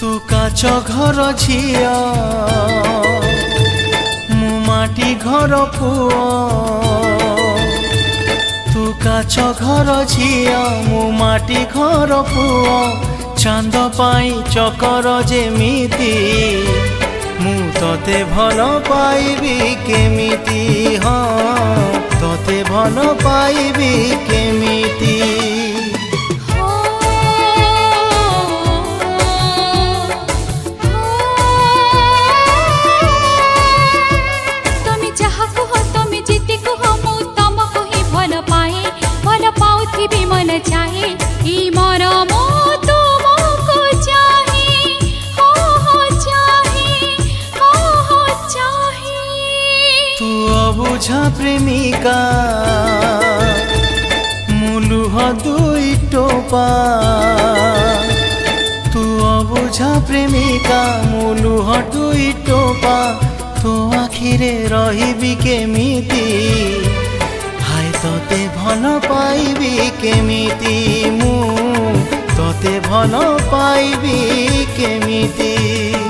तू काच घर झिया मु माटी घर पुओ तू काच घर झिया मु माटी घर पुओ चांद पाई चकर जेमिति मु तोते भल पाइबी केमिति हाँ तोते भल पाइबी केमिति मन चाहे मरम तुमको चाहे हो चाहे तू अबुझा प्रेमिका मुलुह दुई टोपा तू अबुझा प्रेमिका मुलुह दुई टोपा तो आखिरे रहिबी केमिति तोते भल पाइबी केमिति मु तोते भल पाइबी केमिति।